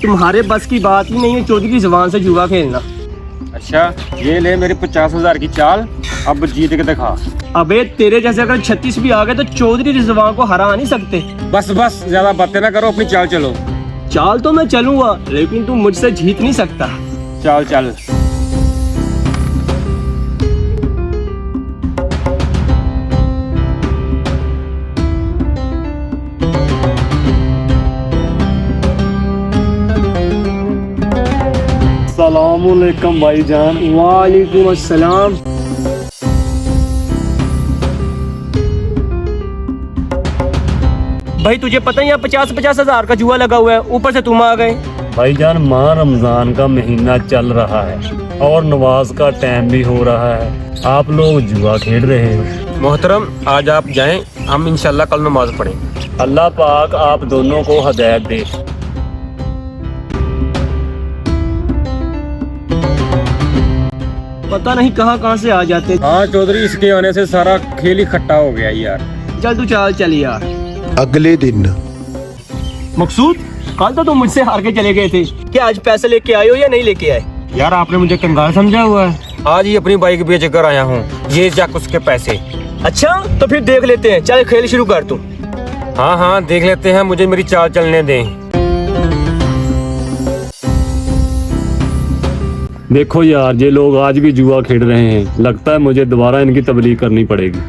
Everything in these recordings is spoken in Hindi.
तुम्हारे बस की बात ही नहीं है चौधरी की जुबान से जुआ खेलना। अच्छा ये ले मेरी 50,000 की चाल, अब जीत के दिखा। अबे तेरे जैसे अगर 36 भी आ गए तो चौधरी रिजवान को हरा नहीं सकते। बस बस ज्यादा बातें ना करो, अपनी चाल चलो। चाल तो मैं चलूंगा लेकिन तू मुझसे जीत नहीं सकता। चाल चल। अस्सलामुअलैकुम भाईजान। वालेकुम अस्सलाम। भाई तुझे पता है यहाँ 50-50 हजार का जुआ लगा हुआ है, ऊपर से तुम आ गए। भाईजान माह रमजान का महीना चल रहा है और नमाज का टाइम भी हो रहा है, आप लोग जुआ खेल रहे हो। मोहतरम आज आप जाएं, हम इंशाल्लाह कल नमाज पढ़ेंगे। अल्लाह पाक आप दोनों को हदायत दे। पता नहीं कहाँ से आ जाते। हाँ चौधरी, इसके आने से सारा खेल ही खट्टा हो गया यार। चल तू चल यार। अगले दिन मकसूद कल तो तुम मुझसे हार के चले गए थे, क्या आज पैसे लेके आए हो या नहीं लेके आए? यार आपने मुझे कंगाल समझा हुआ है। आज ही अपनी बाइक बेच कर आया हूँ, ये जाक उसके पैसे। अच्छा तो फिर देख लेते हैं, चल खेल शुरू कर तू। हाँ हाँ देख लेते हैं, मुझे मेरी चाल चलने दें। देखो यार ये लोग आज भी जुआ खेल रहे हैं, लगता है मुझे दोबारा इनकी तबलीग करनी पड़ेगी।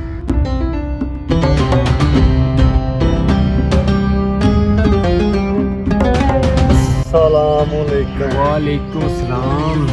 अस्सलामुअलैकुम। वालेकुम सलाम।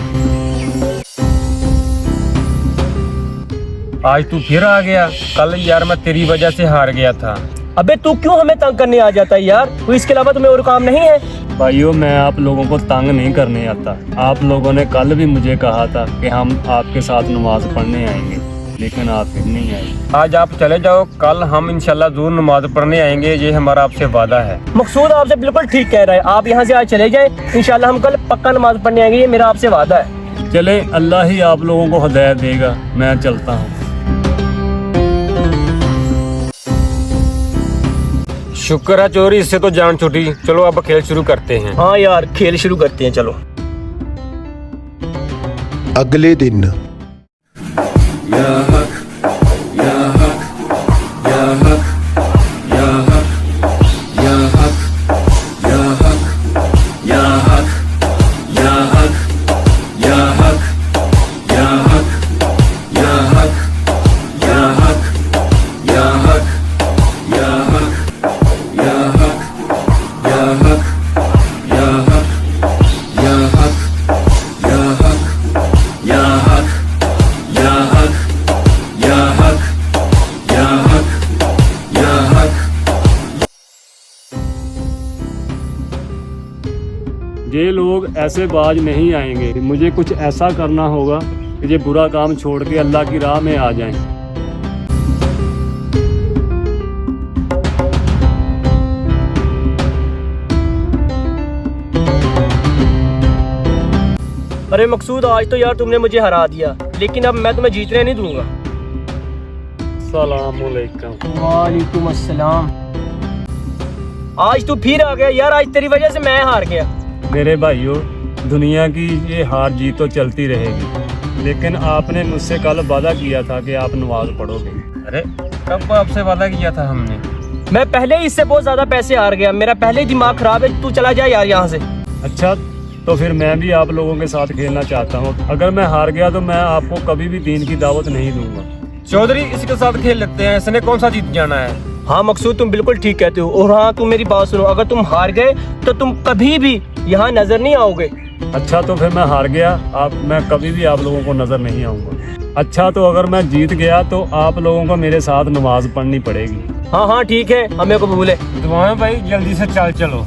आज तू फिर आ गया, कल यार मैं तेरी वजह से हार गया था। अबे तू क्यों हमें तंग करने आ जाता है यार, तू इसके अलावा तुम्हें और काम नहीं है? भाइयों मैं आप लोगों को तंग नहीं करने आता। आप लोगों ने कल भी मुझे कहा था कि हम आपके साथ नमाज पढ़ने आएंगे, लेकिन आप फिर नहीं आए। आज आप चले जाओ, कल हम इंशाल्लाह जरूर नमाज पढ़ने आएंगे, ये हमारा आपसे वादा है। मकसूद आपसे बिल्कुल ठीक कह रहा है, आप यहाँ से आज चले जाएं, इंशाल्लाह हम कल पक्का नमाज पढ़ने आएंगे, ये मेरा आपसे वादा है। चले अल्लाह ही आप लोगों को हदायत देगा, मैं चलता हूँ। शुक्र है चोरी, इससे तो जान छूटी। चलो अब खेल शुरू करते हैं। हाँ यार खेल शुरू करते हैं चलो। अगले दिन ये लोग ऐसे बाज नहीं आएंगे, मुझे कुछ ऐसा करना होगा कि ये बुरा काम छोड़ के अल्लाह की राह में आ जाएं। अरे मकसूद आज तो यार तुमने मुझे हरा दिया, लेकिन अब मैं तुम्हें जीतने नहीं दूंगा। अस्सलामुअलैकुम। वालेकुम अस्सलाम। आज तू फिर आ गया यार, आज तेरी वजह से मैं हार गया। मेरे भाइयों दुनिया की ये हार जीत तो चलती रहेगी, लेकिन आपने मुझसे कल वादा किया था कि आप नमाज पढ़ोगे। अरे कब आपसे वादा किया था हमने? मैं पहले ही इससे बहुत ज्यादा पैसे हार गया, मेरा पहले ही दिमाग खराब है, तू चला जाए यार यहाँ से। अच्छा तो फिर मैं भी आप लोगों के साथ खेलना चाहता हूँ। अगर मैं हार गया तो मैं आपको कभी भी दीन की दावत नहीं दूंगा। चौधरी इसके साथ खेल लेते हैं, इसने कौन सा जीत जाना है। हाँ मकसूद तुम बिल्कुल ठीक कहते हो, और हाँ तुम मेरी बात सुनो, अगर तुम हार गए तो तुम कभी भी यहाँ नजर नहीं आओगे। अच्छा तो फिर मैं हार गया, मैं कभी भी आप लोगों को नजर नहीं आऊंगा। अच्छा तो अगर मैं जीत गया तो आप लोगों को मेरे साथ नमाज पढ़नी पड़ेगी। हाँ हाँ ठीक है, हमें कबूल है। दुआएं भाई, जल्दी से चाल चलो।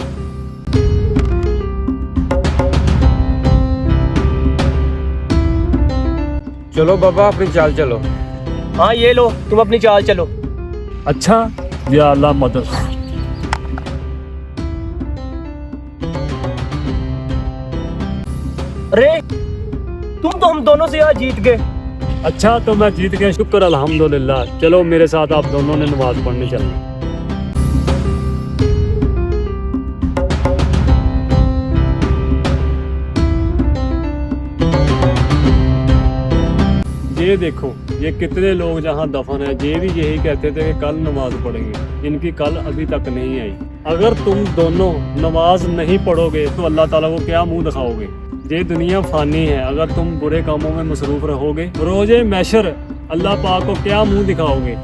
चलो बाबा अपनी चाल चलो। हाँ ये लो तुम अपनी चाल चलो। अच्छा या अल्लाह मदद। अरे तुम तो हम दोनों से आज जीत गए। अच्छा तो मैं जीत गया, शुक्र अल्हम्दुलिल्लाह। चलो मेरे साथ आप दोनों ने नमाज पढ़ने चलना। ये देखो ये कितने लोग जहाँ दफन है, ये भी यही कहते थे कि कल नमाज पढ़ेंगे, इनकी कल अभी तक नहीं आई। अगर तुम दोनों नमाज नहीं पढ़ोगे तो अल्लाह ताला को क्या मुंह दिखाओगे? ये दुनिया फानी है, अगर तुम बुरे कामों में मसरूफ रहोगे रोजे मैशर अल्लाह पाक को क्या मुंह दिखाओगे?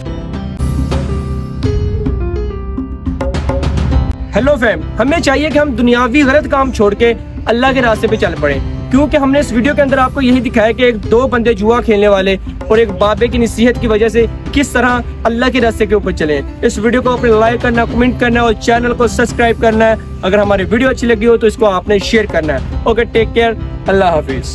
हेलो फैम, हमें चाहिए कि हम दुनियावी गलत काम छोड़ के अल्लाह के रास्ते पे चल पड़े, क्योंकि हमने इस वीडियो के अंदर आपको यही दिखाया कि दो बंदे जुआ खेलने वाले और एक बाबे की नसीहत की वजह से किस तरह अल्लाह के रास्ते के ऊपर चले। इस वीडियो को आपने लाइक करना, कमेंट करना और चैनल को सब्सक्राइब करना है। अगर हमारी वीडियो अच्छी लगी हो तो इसको आपने शेयर करना है। ओके, टेक केयर, अल्लाह हाफिज।